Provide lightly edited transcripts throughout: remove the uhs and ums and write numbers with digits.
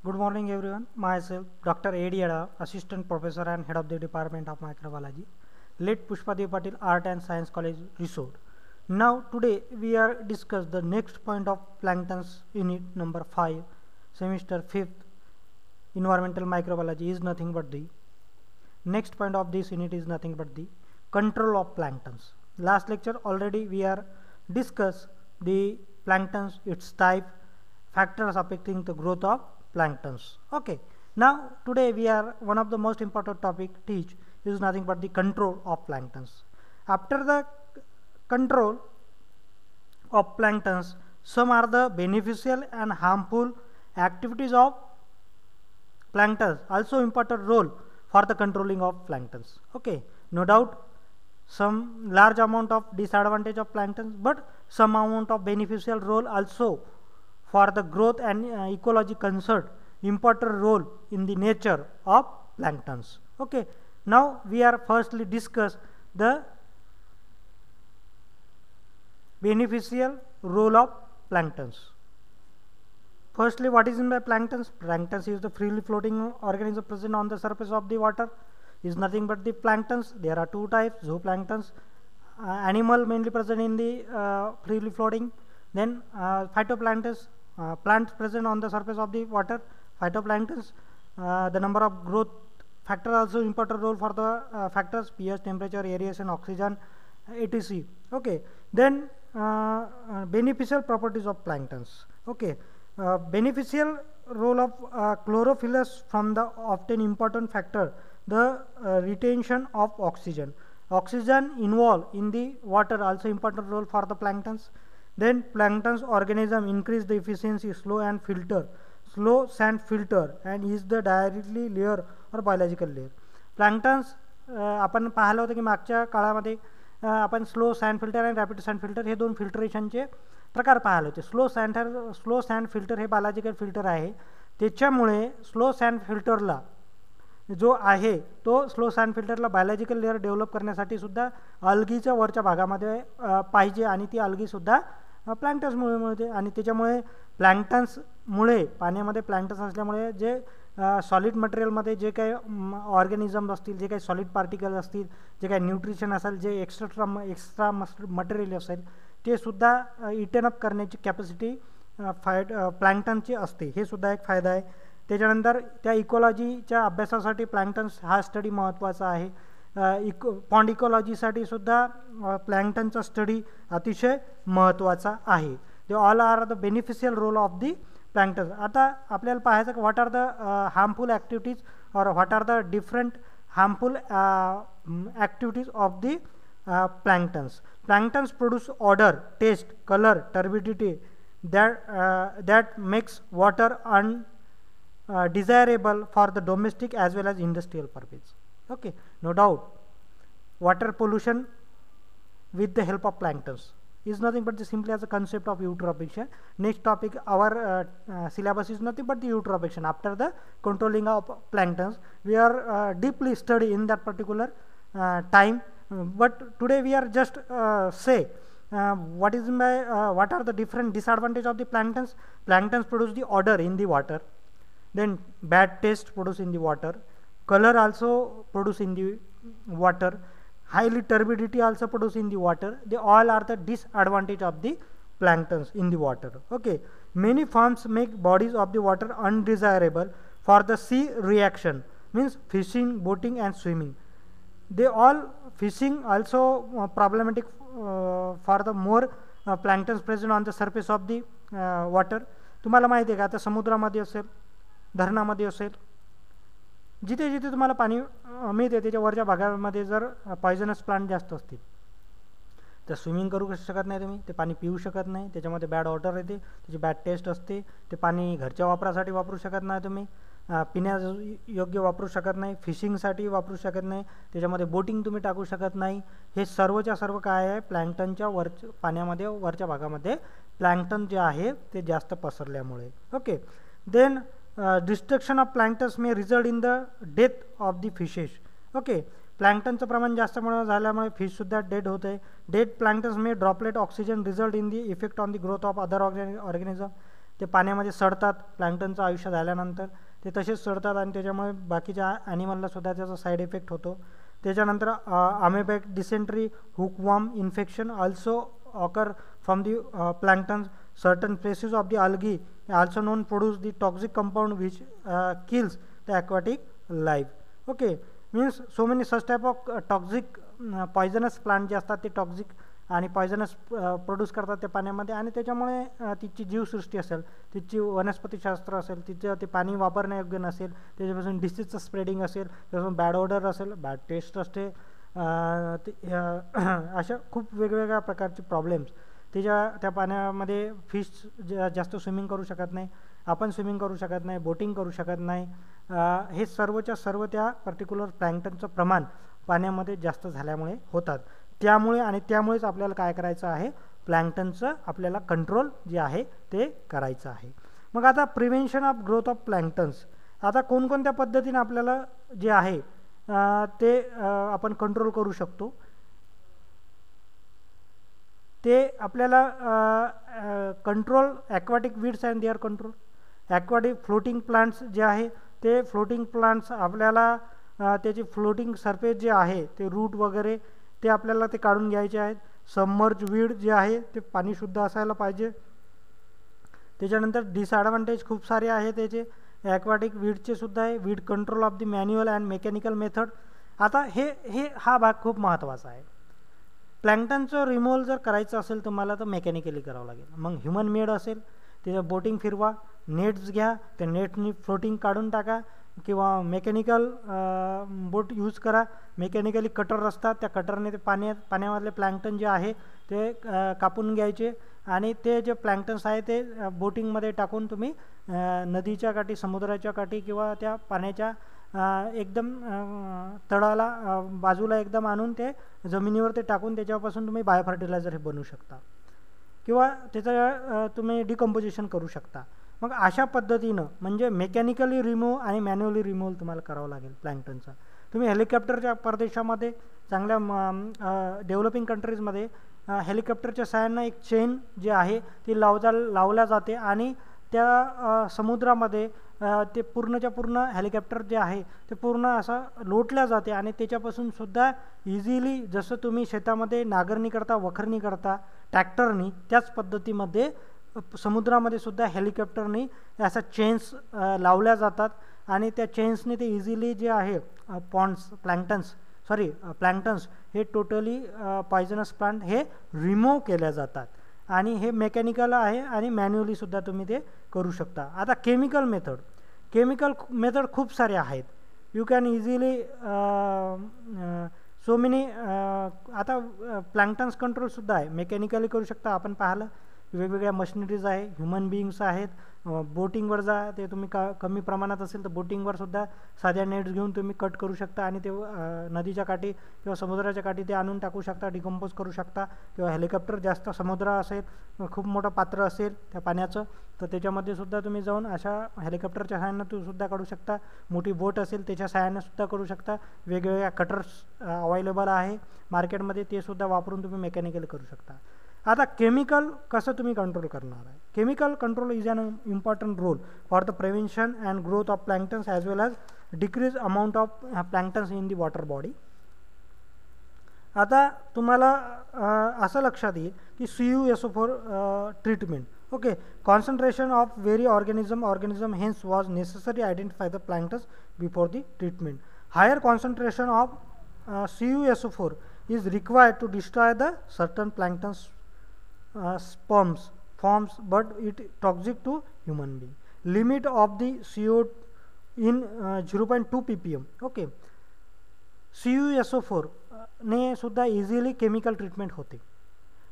Good morning everyone. Myself Dr. A.D. Yadav, Assistant Professor and Head of the Department of Microbiology, late Pushpadev Patil Art and Science College, Risod. Now today we are discuss the next point of planktons unit number 5, semester 5th, environmental microbiology is nothing but the next point of this unit is nothing but the control of planktons. Last lecture already we are discuss the planktons, its type, factors affecting the growth of planktons. Okay, now today we are one of the most important topic teach is nothing but the control of planktons. After the control of planktons, some are the beneficial and harmful activities of planktons also important role for the controlling of planktons. Okay, no doubt some large amount of disadvantage of planktons, but some amount of beneficial role also for the growth and ecology concerned important role in the nature of planktons. Okay, now we are firstly discuss the beneficial role of planktons. Firstly, what is meant by planktons? Planktons is the freely floating organism present on the surface of the water. Is nothing but the planktons. There are two types: zooplanktons, animal mainly present in the freely floating. Then phytoplanktons, plants present on the surface of the water. Phytoplanktons, the number of growth factor also important role for the factors: pH, temperature, aeration, oxygen, etc. Okay. Then beneficial properties of planktons. Okay. Beneficial role of chlorophyllus from the often important factor, the retention of oxygen. Oxygen involved in the water also important role for the planktons. Then planktons organism increase the efficiency, slow sand filter and is the directly layer or biological layer. Planktons आपण पाहिलं होतं की मागच्या काळामध्ये आपण slow sand filter आणि rapid sand filter हे दोन फिल्टरेशनचे प्रकार पाहिले होते. स्लो सँड फिल्टर हे बायोलॉजिकल फिल्टर आहे. त्याच्यामुळे स्लो सँड फिल्टरला जो आहे तो slow sand फिल्टरला biological layer develop करण्यासाठी सुद्धा अल्गीच्या वरच्या भागामध्ये पाहिजे आणि ती अल्गी सुद्धा प्लॅंक्टन्समुळे मिळते आणि त्याच्यामुळे प्लॅंक्टन्समुळे पाण्यामध्ये प्लॅंक्टन्स असल्यामुळे जे सॉलिड मटेरियलमध्ये जे काही ऑर्गॅनिझम असतील, जे काही सॉलिड पार्टिकल असतील, जे काही न्यूट्रिशन असेल, जे एक्स्ट्रा मटेरियल असेल ते सुद्धा इटन अप करण्याची कॅपॅसिटी प्लॅंक्टनची असते. हे सुद्धा एक फायदा आहे. त्याच्यानंतर त्या इकॉलॉजीच्या अभ्यासासाठी प्लॅंक्टन्स हा स्टडी महत्त्वाचा आहे. पॉन्ड इकॉलॉजीसाठी सुद्धा प्लॅंक्टनचा स्टडी अतिशय महत्त्वाचा आहे. They all are the beneficial role of the planktons. आता आपल्याला पाहायचं what are the harmful activities और what are the different harmful activities of the planktons. Planktons produce odor, taste, color, turbidity that makes water undesirable for the domestic as well as industrial purpose. Okay, no doubt water pollution with the help of planktons is nothing but simply as a concept of eutrophication. Next topic our syllabus is nothing but the eutrophication. After the controlling of planktons we are deeply study in that particular time. But today we are just say what are the different disadvantage of the planktons. Planktons produce the odor in the water, then bad taste produce in the water, color also produce in the water, highly turbidity also produce in the water. They all are the disadvantage of the planktons in the water. Okay, many forms make bodies of the water undesirable for the sea reaction, means fishing, boating and swimming. They all fishing also problematic for the more planktons present on the surface of the water. तुम्हाला माहिती आहे का आता समुद्रामध्ये असेल, धरणामध्ये असेल, जिथे जिथे तुम्हाला पाणी मिळते त्याच्या वरच्या भागामध्ये जर पॉयझनस प्लांट जास्त असतील तर स्विमिंग करू शकत नाही तुम्ही, ते पाणी पिऊ शकत नाही, त्याच्यामध्ये बॅड वॉटर येते, त्याची बॅड टेस्ट असते, ते पाणी घरच्या वापरासाठी वापरू शकत नाही तुम्ही, पिण्यास योग्य वापरू शकत नाही, फिशिंगसाठी वापरू शकत नाही, त्याच्यामध्ये बोटिंग तुम्ही टाकू शकत नाही. हे सर्वच्या सर्व काय आहे प्लॅंक्टनच्या पाण्यामध्ये वरच्या भागामध्ये प्लॅंक्टन जे आहे ते जास्त पसरल्यामुळे. Okay, then destruction of planktons may result in the death of the fishes. Okay, प्लॅंक्टनचं प्रमाण जास्त झाल्यामुळे फिशसुद्धा डेड होत आहे. Dead planktons may deplete oxygen result in the effect on the growth of other organism. ते पाण्यामध्ये सडतात, प्लँक्टनचं आयुष्य झाल्यानंतर ते तसेच सडतात आणि त्याच्यामुळे बाकीच्या ॲनिमलला सुद्धा त्याचा साईड इफेक्ट होतो. त्याच्यानंतर amoebic dysentery, hookworm infection also occur from the plankton. Certain species of the algae also known produce the toxic compound which kills the aquatic life. Okay, means so many such type of toxic poisonous plant जे असतात ते toxic आणि poisonous produce करतात त्या पाण्यामध्ये आणि त्याच्यामुळे तिची जीवसृष्टी असेल, तिची वनस्पतीशास्त्र असेल, तिचं ते पाणी वापरण्यायोग्य नसेल, त्याच्यापासून डिसीजचं स्प्रेडिंग असेल, त्याच्यापासून बॅड ऑर्डर असेल, बॅड टेस्ट असते, अशा खूप वेगवेगळ्या प्रकारचे प्रॉब्लेम्स त्या पाण्यामध्ये फिश जास्त स्विमिंग करू शकत नाही, आपण स्विमिंग करू शकत नाही, बोटिंग करू शकत नाही. हे सर्वच्या सर्व त्या पर्टिक्युलर प्लँक्टनचं प्रमाण पाण्यामध्ये जास्त झाल्यामुळे होतात. त्यामुळेच आपल्याला काय करायचं आहे, प्लँक्टनचं आपल्याला कंट्रोल जे आहे ते करायचं आहे. मग आता प्रिव्हेन्शन ऑफ ग्रोथ ऑफ प्लँक्टन्स, आता कोणकोणत्या पद्धतीने आपल्याला जे आहे ते आपण कंट्रोल करू शकतो. ते आपल्याला control aquatic weeds and their control. Aquatic floating plants जे आहे ते फ्लोटिंग प्लांट्स आपल्याला त्याची फ्लोटिंग सरफेस जे आहे ते रूट वगैरे ते आपल्याला ते काढून घ्यायचे आहेत. सबमर्ज वीड जे आहे ते पाणी शुद्ध असायला पाहिजे. त्याच्यानंतर डिसॲडव्हान्टेज खूप सारे आहे त्याचे ॲक्वाटिक वीडचे सुद्धा आहे. Weed control of the manual and mechanical method. आता हा भाग खूप महत्त्वाचा आहे. प्लँक्टनचं रिमूव्हल जर करायचं असेल तुम्हाला तर मेकॅनिकली करावं लागेल. मग ह्युमन मेड असेल त्याच्या बोटिंग फिरवा, नेट्स घ्या, त्या नेटनी फ्लोटिंग काढून टाका किंवा मेकॅनिकल बोट यूज करा. मेकॅनिकली कटर असतात, त्या कटरने ते पाण्यामधले प्लँक्टन जे आहे ते कापून घ्यायचे आणि ते जे प्लँक्टन्स आहे ते बोटिंगमध्ये टाकून तुम्ही नदीच्या काठी, समुद्राच्या काठी किंवा त्या पाण्याच्या एकदम तळाला बाजूला एकदम आणून ते जमिनीवर ते टाकून त्याच्यापासून तुम्ही बायो फर्टिलायझर हे बनवू शकता किंवा त्याचं तुम्ही डिकम्पोजिशन करू शकता. मग अशा पद्धतीनं म्हणजे मेकॅनिकली रिमूव्ह आणि मॅन्युअली रिमूव्हल तुम्हाला करावं लागेल प्लँक्टनचा. तुम्ही हेलिकॉप्टरच्या परदेशामध्ये चांगल्या डेव्हलपिंग कंट्रीजमध्ये हेलिकॉप्टरच्या सहाय्यानं एक चेन जे आहे ती लावल्या जाते आणि त्या समुद्रामध्ये ते पूर्णच्या पूर्ण हेलिकॉप्टर जे आहे ते पूर्ण असं लोटल्या जाते आणि त्याच्यापासून सुद्धा इझिली जसं तुम्ही शेतामध्ये नांगरणी करता, वखरणी करता ट्रॅक्टरनी, त्याच पद्धतीमध्ये समुद्रामध्ये सुद्धा हेलिकॉप्टरनी असा चेन्स लावल्या जातात आणि त्या चेन्सने ते इझिली जे आहे प्लँक्टन्स हे टोटली पॉयझनस प्लांट हे रिमूव्ह केल्या जातात आणि हे मेकॅनिकल आहे आणि मॅन्युअली सुद्धा तुम्ही ते करू शकता. आता केमिकल मेथड खूप सारे आहेत. You can easily so many आता प्लँक्टन्स कंट्रोलसुद्धा आहे, मेकॅनिकली करू शकता. आपण पाहिलं वेगवेगळ्या मशिनरीज आहे, ह्युमन बिईंग्स आहेत. बोटिंगवर जा, ते तुम्ही कमी प्रमाणात असेल तर बोटिंगवर सुद्धा साध्या नेट्स घेऊन तुम्ही कट करू शकता आणि ते नदीच्या काठी किंवा समुद्राच्या काठी ते आणून टाकू शकता, डिकम्पोज करू शकता. किंवा हेलिकॉप्टर जास्त समुद्र असेल, खूप मोठं पात्र असेल त्या पाण्याचं तर त्याच्यामध्ये सुद्धा तुम्ही जाऊन अशा हेलिकॉप्टरच्या सहाय्यानं तू सुद्धा काढू शकता. मोठी बोट असेल त्याच्या सहाय्यानं सुद्धा करू शकता. वेगवेगळ्या कटर्स अवेलेबल आहे मार्केटमध्ये, ते सुद्धा वापरून तुम्ही मेकॅनिकल करू शकता. आता केमिकल कसं तुम्ही कंट्रोल करणार आहे. Chemical control is an important role for the prevention and growth of planktons as well as decrease amount of planktons in the water body. आता तुम्हाला असं लक्षात येईल की CuSO4 treatment. Okay, concentration of very organism hence was necessary identify the planktons before the treatment. Higher concentration of CuSO4 is required to destroy the certain plankton forms but it toxic to human being. Limit of the CO in 0.2 ppm. Okay, CuSO4 ने सुद्धा easily chemical treatment होते.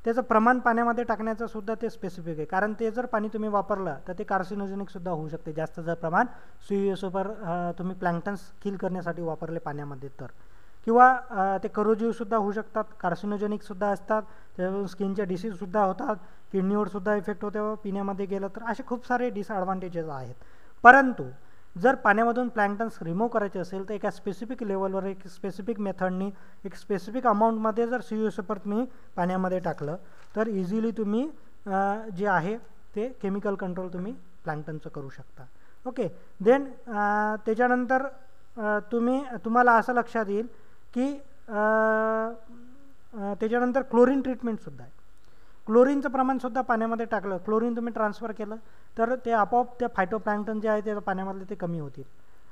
त्याचं प्रमाण पाण्यामध्ये टाकण्याचं सुद्धा ते specific आहे, कारण ते जर पाणी तुम्ही वापरलं तर ते कार्सिनोजेनिक सुद्धा होऊ शकते. जास्त जर प्रमाण CuSO4 तुम्ही प्लँक्टन्स किल करण्यासाठी वापरले पाण्यामध्ये तर, किंवा ते करोजिव्ह सुद्धा होऊ शकतात, कार्सिनोजेनिक सुद्धा असतात, त्याच्यावरून स्किनच्या डिसीजसुद्धा होतात, किडनीवर सुद्धा इफेक्ट होते पिण्यामध्ये गेलं तर. असे खूप सारे डिसॲडव्हान्टेजेस आहेत. परंतु जर पाण्यामधून प्लँक्टन्स रिमूव्ह करायचे असेल तर एका स्पेसिफिक लेवलवर, एक स्पेसिफिक मेथडनी, एक स्पेसिफिक अमाऊंटमध्ये जर CuSO4 तुम्ही पाण्यामध्ये टाकलं तर इझिली तुम्ही जे आहे ते केमिकल कंट्रोल तुम्ही प्लॅन्क्टनचं करू शकता. ओके. देन त्याच्यानंतर तुम्हाला असं लक्षात येईल की त्याच्यानंतर क्लोरीन ट्रीटमेंटसुद्धा आहे. क्लोरीनचं प्रमाणसुद्धा पाण्यामध्ये टाकलं, क्लोरीन तुम्ही ट्रान्सफर केलं तर ते आपोआप त्या फायटोप्लॅन्क्टन जे आहे ते पाण्यामधले ते कमी होतील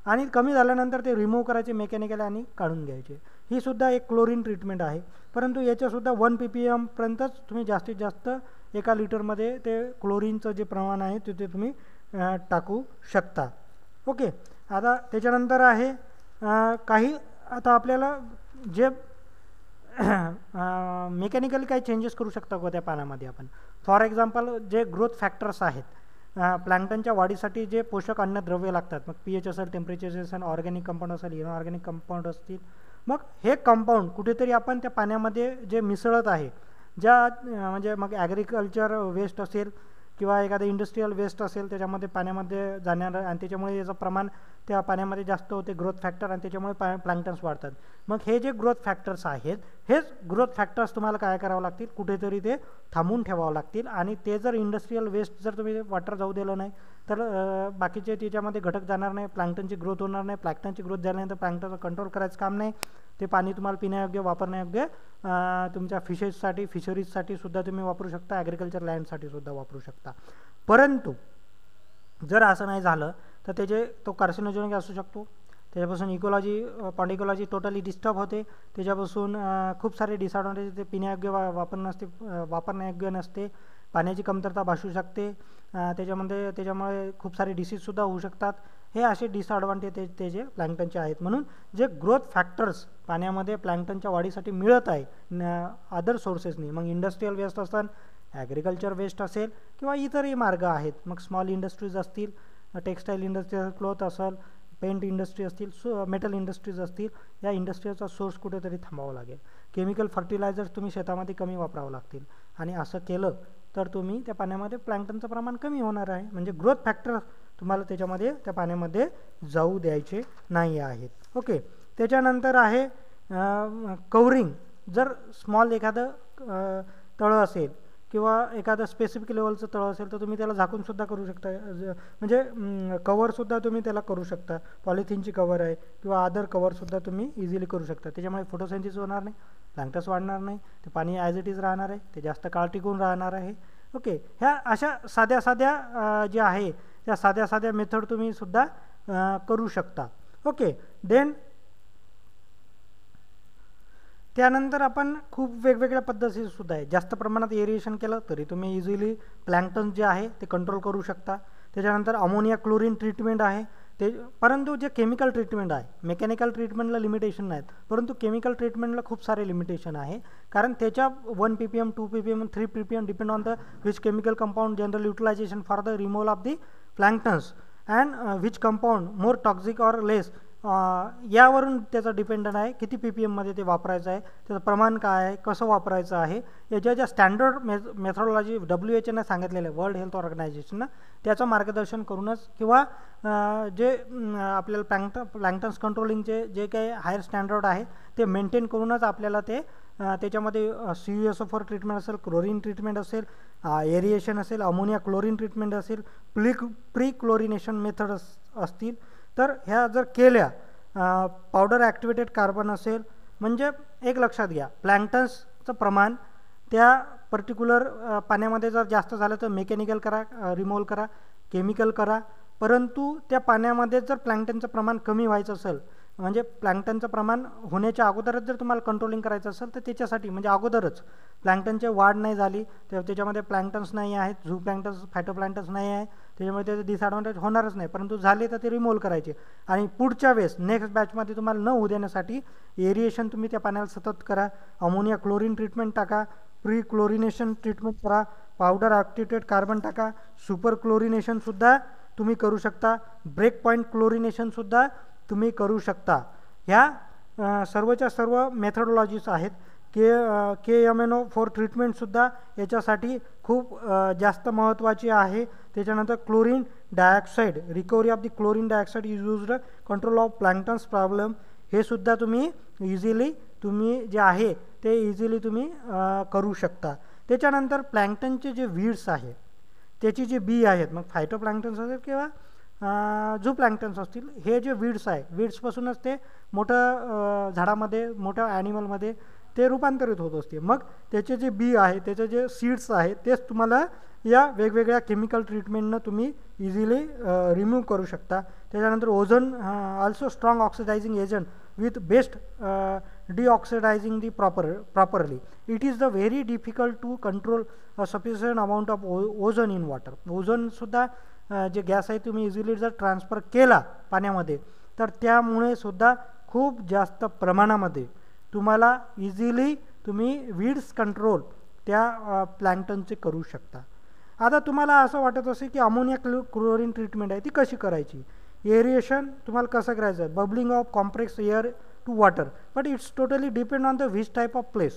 आणि कमी झाल्यानंतर ते रिमूव्ह करायचे मेकॅनिकल आणि काढून घ्यायचे. ही सुद्धा एक क्लोरीन ट्रीटमेंट आहे. परंतु याच्यासुद्धा 1 ppm पर्यंतच तुम्ही जास्तीत जास्त 1 लिटरमध्ये ते क्लोरीनचं जे प्रमाण आहे ते तुम्ही टाकू शकता. ओके. आता त्याच्यानंतर आहे काही आता आपल्याला जे मेकॅनिकली काही चेंजेस करू शकता का त्या पाण्यामध्ये आपण. फॉर एक्झाम्पल जे ग्रोथ फॅक्टर्स आहेत प्लॅन्क्टनच्या वाढीसाठी जे पोषक अन्नद्रव्य लागतात, मग pH असेल, टेम्परेचर असेल, ऑर्गॅनिक कंपाऊंड असेल, इनऑर्गॅनिक कंपाऊंड असतील, मग हे कंपाऊंड कुठेतरी आपण त्या पाण्यामध्ये जे मिसळत आहे, ज्या म्हणजे मग ॲग्रिकल्चर वेस्ट असेल किंवा एखादं इंडस्ट्रियल वेस्ट असेल त्याच्यामध्ये पाण्यामध्ये जाणारं आणि त्याच्यामुळे याचं प्रमाण त्या पाण्यामध्ये जास्त होते ग्रोथ फॅक्टर आणि त्याच्यामुळे प्लॅन्क्टन्स वाढतात. मग हे जे ग्रोथ फॅक्टर्स आहेत हेच ग्रोथ फॅक्टर्स तुम्हाला काय करावं लागतील, कुठेतरी ते थांबून ठेवावं लागतील आणि ते जर इंडस्ट्रियल वेस्ट जर तुम्ही वॉटर जाऊ दिलं नाही तर बाकीचे त्याच्यामध्ये घटक जाणार नाही, प्लॅन्क्टनची ग्रोथ होणार नाही. प्लॅन्क्टनची ग्रोथ झाल्यानंतर प्लॅन्क्टनचं कंट्रोल करायचं काम नाही. ते पाणी तुम्हाला पिण्यायोग्य, वापरण्यायोग्य तुमच्या फिशेससाठी, फिशरीजसाठी सुद्धा तुम्ही वापरू शकता, ॲग्रिकल्चर लँडसाठी सुद्धा वापरू शकता. परंतु जर असं नाही झालं तर तो कार्सिनोजेनिक असू शकतो, त्याच्यापासून ecology, pond ecology totally disturb होते, त्याच्यापासून खूप सारे डिसॲडव्हान्टेज, ते पिण्यायोग्य वापरण्यायोग्य नसते, पाण्याची कमतरता भासू शकते, त्याच्यामुळे खूप सारे डिसीजसुद्धा होऊ शकतात. हे असे डिसॲडव्हान्टेज ते जे प्लॅन्क्टनचे आहेत. म्हणून जे ग्रोथ फॅक्टर्स पाण्यामध्ये प्लॅन्क्टनच्या वाढीसाठी मिळत आहे अदर सोर्सेसनी, मग इंडस्ट्रियल वेस्ट असेल, ॲग्रिकल्चर वेस्ट असेल किंवा इतरही मार्ग आहेत, मग स्मॉल इंडस्ट्रीज असतील, टेक्स्टाईल इंडस्ट्री, क्लॉथ असेल, पेंट इंडस्ट्री असतील, मेटल इंडस्ट्रीज असतील, या इंडस्ट्रीचा सोर्स कुठेतरी थांबावं लागेल. केमिकल फर्टिलायझर्स तुम्ही शेतामध्ये कमी वापरावं लागतील आणि असं केलं तर तुम्ही त्या पाण्यामध्ये प्लॅन्क्टनचं प्रमाण कमी होणार आहे. म्हणजे ग्रोथ फॅक्टर तुम्हाला त्याच्यामध्ये त्या पाण्यामध्ये जाऊ द्यायचे नाही आहेत. ओके. त्याच्यानंतर आहे कवरिंग. जर स्मॉल एखादं तळं असेल किंवा एखादं स्पेसिफिक लेवलचं तळं असेल तर तुम्ही त्याला झाकूनसुद्धा करू शकता, म्हणजे कवरसुद्धा तुम्ही त्याला करू शकता. पॉलिथिनची कवर आहे किंवा अदर कवरसुद्धा तुम्ही इझिली करू शकता. त्याच्यामुळे फोटोसेन्सिस होणार नाही, प्लॅन्क्टन्स वाढणार नाही, ते पाणी ॲज इट इज राहणार आहे, ते जास्त काळ टिकून राहणार आहे. ओके. ह्या अशा साध्या ज्या आहे त्या साध्या मेथड तुम्ही सुद्धा करू शकता. ओके. देन त्यानंतर आपण खूप वेगवेगळ्या पद्धतीसुद्धा आहे. जास्त प्रमाणात एरिएशन केलं तरी तुम्ही इझिली प्लॅन्क्टन जे आहे ते कंट्रोल करू शकता. त्याच्यानंतर अमोनिया क्लोरीन ट्रीटमेंट आहे ते. परंतु जे केमिकल ट्रीटमेंट आहे, मेकॅनिकल ट्रीटमेंटला लिमिटेशन नाहीत, परंतु केमिकल ट्रीटमेंटला खूप सारे लिमिटेशन आहे. कारण त्याच्या 1 ppm, 2 ppm, 3 ppm depend on the which chemical compound general utilization for the removal of the planktons and which compound more toxic or less, यावरून त्याचं डिपेंडंट आहे किती ppm मध्ये ते वापरायचं आहे, त्याचं प्रमाण काय आहे, कसं वापरायचं आहे. याच्या ज्या स्टँडर्ड मेथॉडॉलॉजी WHO सांगितलेलं आहे, वर्ल्ड हेल्थ ऑर्गनायझेशननं, त्याचं मार्गदर्शन करूनच किंवा जे आपल्याला प्लॅन्क्टन्स कंट्रोलिंगचे जे काही हायर स्टँडर्ड आहे ते मेंटेन करूनच आपल्याला ते त्याच्यामध्ये CuSO4 ट्रीटमेंट असेल, क्लोरीन ट्रीटमेंट असेल, एरिएशन असेल, अमोनिया क्लोरीन ट्रीटमेंट असेल, प्री क्लोरिनेशन मेथड असतील, तर ह्या जर केल्या, पावडर ॲक्टिवेटेड कार्बन असेल, म्हणजे एक लक्षात घ्या, प्लॅन्क्टन्सचं प्रमाण त्या पर्टिक्युलर पाण्यामध्ये जर जास्त झालं तर मेकॅनिकल करा, रिमूव्हल करा, केमिकल करा. परंतु त्या पाण्यामध्ये जर प्लॅन्क्टनचं प्रमाण कमी व्हायचं असेल, म्हणजे प्लॅन्क्टनचं प्रमाण होण्याच्या अगोदरच जर तुम्हाला कंट्रोलिंग करायचं असेल तर त्याच्यासाठी म्हणजे अगोदरच प्लॅन्क्टनची वाढ नाही झाली तर त्याच्यामध्ये प्लॅन्क्टन्स नाही आहेत, झू प्लॅन्क्टन्स, फायटोप्लॅन्क्टन्स नाही आहे, त्याच्यामुळे त्याचे डिसॲडव्हान्टेज होणारच नाही. परंतु झाले तर ते रिमूव्ह करायचे आणि पुढच्या वेळेस नेक्स्ट बॅचमध्ये तुम्हाला न होऊ देण्यासाठी एरिएशन तुम्ही त्या पाण्याला सतत करा, अमोनिया क्लोरीन ट्रीटमेंट टाका, प्री क्लोरिनेशन ट्रीटमेंट करा, पावडर ॲक्टिवेटेड कार्बन टाका, सुपर क्लोरिनेशनसुद्धा तुम्ही करू शकता, ब्रेक पॉईंट क्लोरिनेशनसुद्धा तुम्ही करू शकता. ह्या सर्वच्या सर्व मेथडॉलॉजीज आहेत. KMNO4 ट्रीटमेंटसुद्धा याच्यासाठी खूप जास्त महत्त्वाची आहे. त्याच्यानंतर chlorine dioxide, recovery of the chlorine dioxide is used control of planktons problem, हे सुद्धा तुम्ही इझिली जे आहे ते इझिली तुम्ही करू शकता. त्याच्यानंतर प्लॅन्क्टनचे जे वीड्स आहे त्याची जी बी आहेत, मग फायटोप्लॅन्क्टन्स असेल किंवा झू प्लॅन्क्टन्स असतील, हे जे वीड्स आहे, वीड्सपासूनच ते मोठं झाडामध्ये, मोठ्या ॲनिमलमध्ये ते रूपांतरित होत असते. मग त्याचे जे बी आहे, त्याचे जे सीड्स आहेत, तेच तुम्हाला या वेगवेगळ्या केमिकल ट्रीटमेंटनं तुम्ही इझिली रिमूव्ह करू शकता. त्याच्यानंतर ozone also strong oxidizing agent with best deoxidizing the properly. It is the very difficult to control a sufficient amount of ozone in water. Ozone सुद्धा जे गॅस आहे तुम्ही इझिली जर ट्रान्सफर केला पाण्यामध्ये, तर त्यामुळे सुद्धा खूप जास्त प्रमाणामध्ये तुम्हाला इझिली तुम्ही वीड्स कंट्रोल त्या प्लॅन्क्टनचे करू शकता. आता तुम्हाला असं वाटत असेल की अमोनिया क्लोरीन ट्रीटमेंट आहे ती कशी करायची. एरिएशन तुम्हाला कसं करायचं, bubbling of compressed air to water, but it's totally depend on the which type of place.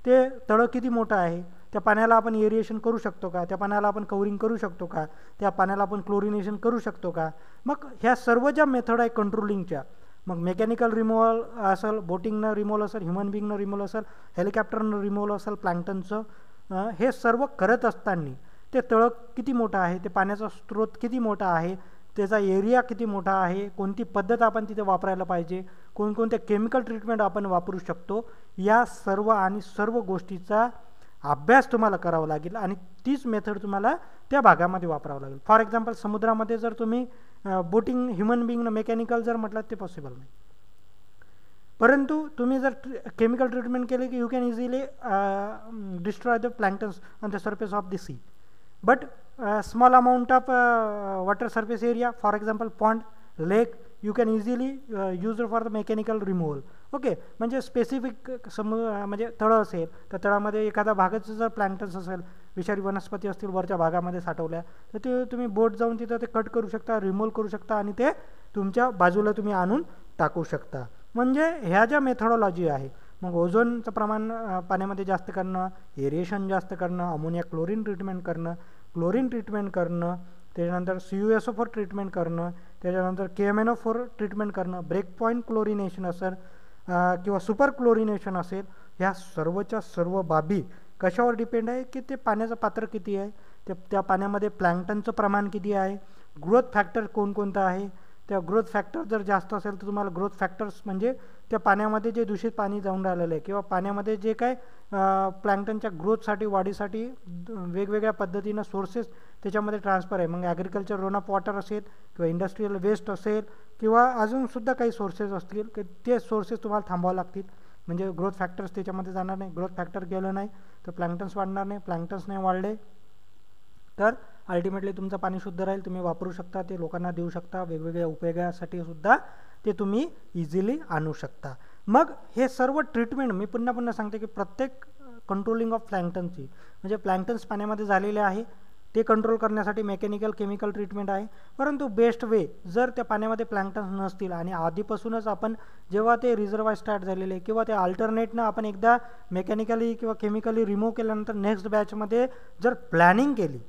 ते तळं किती मोठं आहे, त्या पाण्याला आपण एरिएशन करू शकतो का, त्या पाण्याला आपण कवरिंग करू शकतो का, त्या पाण्याला आपण क्लोरिनेशन करू शकतो का. मग ह्या सर्व ज्या मेथड आहे कंट्रोलिंगच्या, मग मेकॅनिकल रिमूव्हल असेल, बोटिंगनं रिमूव्हल असेल, ह्युमन बिंगनं रिमूव्हल असेल, हेलिकॉप्टरनं रिमूव्हल असेल प्लॅन्क्टनचं, हे सर्व करत असताना ते तळं किती मोठं आहे, ते पाण्याचा स्रोत किती मोठा आहे, त्याचा एरिया किती मोठा आहे, कोणती पद्धत आपण तिथे वापरायला पाहिजे, कोणकोणत्या केमिकल ट्रीटमेंट आपण वापरू शकतो, या सर्व आणि सर्व गोष्टीचा अभ्यास तुम्हाला करावा लागेल आणि तीच मेथड तुम्हाला त्या भागामध्ये वापरावं लागेल. फॉर एक्झाम्पल समुद्रामध्ये जर तुम्ही बोटिंग ह्युमन बिंगनं मेकॅनिकल जर म्हटलं ते पॉसिबल नाही, परंतु तुम्ही जर केमिकल ट्रीटमेंट केले की you can easily destroy the planktons on the surface of the sea. But small amount of water surface area, for example pond, lake, you can easily use it for the mechanical removal. Okay, म्हणजे specific म्हणजे तळं असेल तर तळामध्ये एखादा भागाचं जर प्लॅन्क्टन्स असेल, विषारी वनस्पती असतील वरच्या भागामध्ये साठवल्या, तर ते तुम्ही बोट जाऊन तिथं ते कट करू शकता, रिमूव्ह करू शकता आणि ते तुमच्या बाजूला तुम्ही आणून टाकू शकता. म्हणजे ह्या ज्या मेथडॉलॉजी आहे, मग ओझोनचं प्रमाण पाण्यामध्ये जास्त करणं, एरिएशन जास्त करणं, अमोनिया क्लोरीन ट्रीटमेंट करणं, क्लोरीन ट्रीटमेंट करणं, त्याच्यानंतर CuSO4 ट्रीटमेंट करणं, त्याच्यानंतर KMNO4 ट्रीटमेंट करणं, ब्रेक पॉईंट क्लोरिनेशन असेल किंवा सुपर क्लोरिनेशन असेल, ह्या सर्वच्या सर्व बाबी कशावर डिपेंड आहे की ते पाण्याचं पात्र किती आहे, त्या पाण्यामध्ये प्लॅन्क्टनचं प्रमाण किती आहे, ग्रोथ फॅक्टर कोणकोणतं आहे. त्या ग्रोथ फॅक्टर जर जास्त असेल तर तुम्हाला ग्रोथ फॅक्टर्स म्हणजे त्या पाण्यामध्ये जे दूषित पाणी जाऊन राहिलेलं आहे किंवा पाण्यामध्ये जे काय प्लॅन्क्टनच्या ग्रोथसाठी, वाढीसाठी वेगवेगळ्या पद्धतीनं सोर्सेस त्याच्यामध्ये ट्रान्सफर आहे. मग ॲग्रिकल्चर रन ऑफ वॉटर असेल किंवा इंडस्ट्रियल वेस्ट असेल किंवा अजूनसुद्धा काही सोर्सेस असतील की ते सोर्सेस तुम्हाला थांबावं लागतील. म्हणजे ग्रोथ फॅक्टर्स त्याच्यामध्ये जाणार नाही. ग्रोथ फॅक्टर गेलं नाही तर प्लॅन्क्टन्स वाढणार नाही. प्लॅन्क्टन्स नाही वाढले तर अल्टिमेटली तुमचं पाणी शुद्ध राहील, तुम्ही वापरू शकता, ते लोकांना देऊ शकता, वेगवेगळ्या उपयोगासाठी सुद्धा ते तुम्ही इझिली आणू शकता. मग हे सर्व ट्रीटमेंट मी पुन्हा पुन्हा सांगते की प्रत्येक कंट्रोलिंग ऑफ प्लॅन्क्टनची म्हणजे प्लॅन्क्टन्स पाण्यामध्ये झालेले आहे ते कंट्रोल करण्यासाठी मेकॅनिकल केमिकल ट्रीटमेंट आहे. परंतु बेस्ट वे जर त्या पाण्यामध्ये प्लॅन्क्टन्स नसतील आणि आधीपासूनच आपण जेव्हा ते रिझर्वायर स्टार्ट झालेले किंवा ते अल्टरनेटनं आपण एकदा मेकॅनिकली किंवा केमिकली रिमूव्ह केल्यानंतर नेक्स्ट बॅचमध्ये जर प्लॅनिंग केली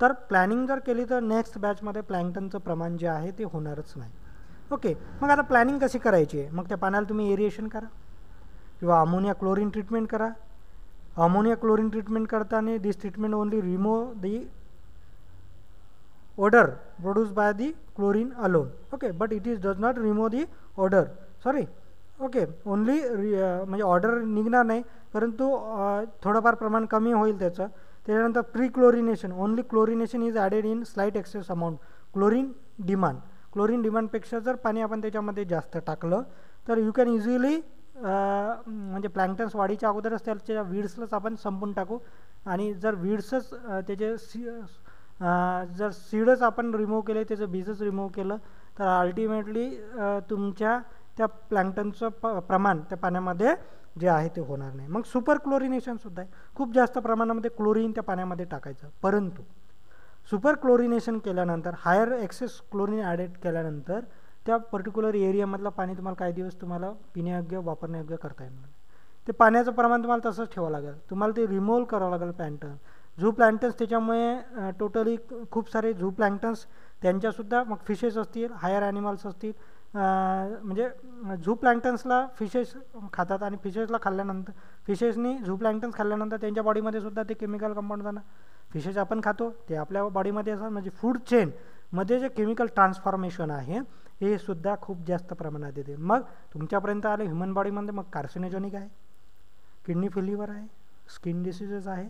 तर नेक्स्ट बॅचमध्ये प्लॅन्क्टनचं प्रमाण जे आहे ते होणारच नाही. ओके, मग आता प्लॅनिंग कशी करायची आहे. मग त्या पाण्याला तुम्ही एरिएशन करा किंवा अमोनिया क्लोरीन ट्रीटमेंट करा. अमोनिया क्लोरीन ट्रीटमेंट करताना this treatment only remove the odor produced by the chlorine alone. Okay, but it does not remove the odor. Sorry. Okay, only म्हणजे ऑर्डर निघणार नाही परंतु थोडंफार प्रमाण कमी होईल त्याचं. त्याच्यानंतर pre chlorination, only chlorination is added in slight excess amount. Chlorine डिमांडपेक्षा जर पाणी आपण त्याच्यामध्ये जास्त टाकलं तर यू कॅन इझिली म्हणजे प्लॅन्क्टन्स वाढीच्या अगोदरच त्याच्या वीड्सलाच आपण संपून टाकू आणि जर वीड्सच त्याचे जर सीडच आपण रिमूव्ह केले, त्याचं बीजच रिमूव्ह केलं तर अल्टिमेटली तुमच्या त्या प्लॅन्क्टनचं प्रमाण त्या पाण्यामध्ये जे आहे ते होणार नाही. मग सुपर क्लोरिनेशनसुद्धा आहे, खूप जास्त प्रमाणामध्ये क्लोरीन त्या पाण्यामध्ये टाकायचं. परंतु सुपर क्लोरिनेशन केल्यानंतर हायर एक्सेस क्लोरीन ॲडेड केल्यानंतर त्या पर्टिक्युलर एरियामधलं पाणी तुम्हाला काही दिवस तुम्हाला पिण्यायोग्य वापरण्यायोग्य करता येणार नाही. ते पाण्याचं प्रमाण तुम्हाला तसंच ठेवावं लागेल, तुम्हाला ते रिमूव्ह करावं लागेल प्लॅन्क्टन. झू प्लॅन्क्टन्स त्याच्यामुळे टोटली खूप सारे झू प्लॅन्क्टन्स त्यांच्यासुद्धा मग फिशेस असतील, हायर ॲनिमल्स असतील, म्हणजे झू प्लॅन्क्टन्सला फिशेस खातात आणि फिशेसला खाल्ल्यानंतर फिशेसनी झू प्लॅन्क्टन्स खाल्ल्यानंतर त्यांच्या बॉडीमध्ये सुद्धा ते केमिकल कंपाऊंड जाणार. फिशेस आपण खातो ते आपल्या बॉडीमध्ये असतात, म्हणजे फूड चेनमध्ये जे केमिकल ट्रान्सफॉर्मेशन आहे हे सुद्धा खूप जास्त प्रमाणात येते. मग तुमच्यापर्यंत आले ह्युमन बॉडीमध्ये, मग कार्सिनोजेनिक आहे, किडनी फेल्युअर आहे, स्किन डिसीजेस आहे,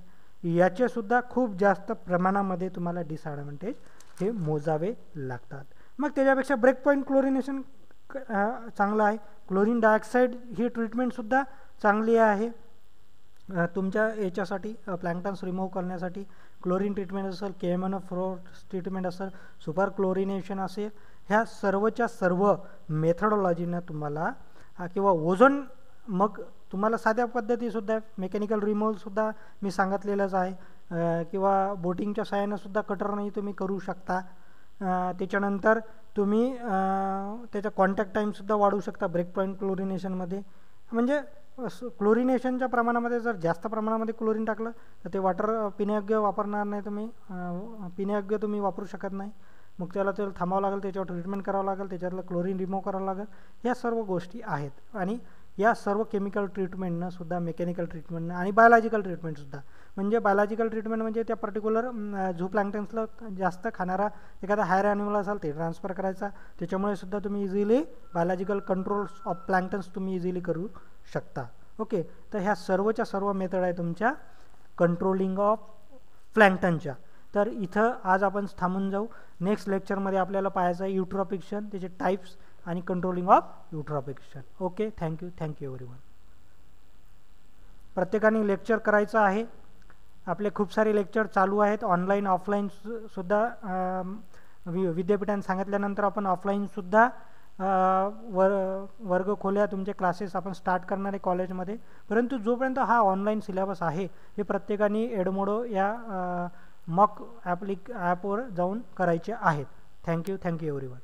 याचेसुद्धा खूप जास्त प्रमाणामध्ये तुम्हाला डिसॲडव्हान्टेज हे मोजावे लागतात. मग त्याच्यापेक्षा ब्रेक पॉईंट क्लोरिनेशन चांगलं आहे. क्लोरीन डायऑक्साईड ही ट्रीटमेंटसुद्धा चांगली आहे तुमच्या याच्यासाठी, प्लॅन्क्टन्स रिमूव्ह करण्यासाठी. क्लोरीन ट्रीटमेंट असेल, KMNO4 ट्रीटमेंट असेल, सुपर क्लोरिनेशन असेल, ह्या सर्वच्या सर्व मेथडॉलॉजीनं तुम्हाला किंवा ओझोन, मग तुम्हाला साध्या पद्धतीसुद्धा मेकॅनिकल रिमूव्हलसुद्धा मी सांगितलेलंच आहे, किंवा बोटिंगच्या सहाय्यानेसुद्धा कटरनंही तुम्ही करू शकता. त्याच्यानंतर तुम्ही त्याचा कॉन्टॅक्ट टाईमसुद्धा वाढवू शकता ब्रेक पॉईंट क्लोरिनेशनमध्ये. म्हणजे क्लोरिनेशनच्या प्रमाणामध्ये जर जास्त प्रमाणामध्ये क्लोरीन टाकलं तर ते वॉटर पिण्यायोग्य वापरणार नाही तुम्ही, पिण्यायोग्य तुम्ही वापरू शकत नाही. मग त्याला थांबावं लागेल, त्याच्यावर ट्रीटमेंट करावं लागेल, त्याच्यातलं क्लोरीन रिमूव्ह करावं लागेल. ह्या सर्व गोष्टी आहेत. आणि या सर्व केमिकल ट्रीटमेंटनं सुद्धा, मेकॅनिकल ट्रीटमेंटनं आणि बायोलॉजिकल ट्रीटमेंटसुद्धा, म्हणजे बायोलॉजिकल ट्रीटमेंट म्हणजे त्या पर्टिक्युलर झू प्लॅन्क्टन्सला जास्त खाणारा एखादा हायर ॲनिमल असेल ते ट्रान्सफर करायचा, त्याच्यामुळे सुद्धा तुम्ही इझिली बायोलॉजिकल कंट्रोल्स ऑफ प्लॅन्क्टन्स तुम्ही इझिली करू शकता. ओके, तर ह्या सर्वच्या सर्व मेथड आहे तुमच्या कंट्रोलिंग ऑफ प्लॅन्क्टनच्या. तर इथं आज आपण थांबून जाऊ. नेक्स्ट लेक्चरमध्ये आपल्याला पाहायचं आहे युट्रॉफिक्शन, त्याचे टाईप्स आणि controlling of eutrophication. Okay, thank you everyone. प्रत्येकाने लेक्चर करायचं आहे. आपले खूप सारे लेक्चर चालू आहेत, ऑनलाईन ऑफलाईन सुद्धा. विद्यापीठाने सांगितल्यानंतर आपण ऑफलाईनसुद्धा वर्ग खोल्या, तुमचे क्लासेस आपण स्टार्ट करणार आहे कॉलेजमध्ये. परंतु जोपर्यंत हा ऑनलाईन सिलेबस आहे हे प्रत्येकाने एडमोडो या मॉक ॲपवर जाऊन करायचे आहेत. Thank you everyone.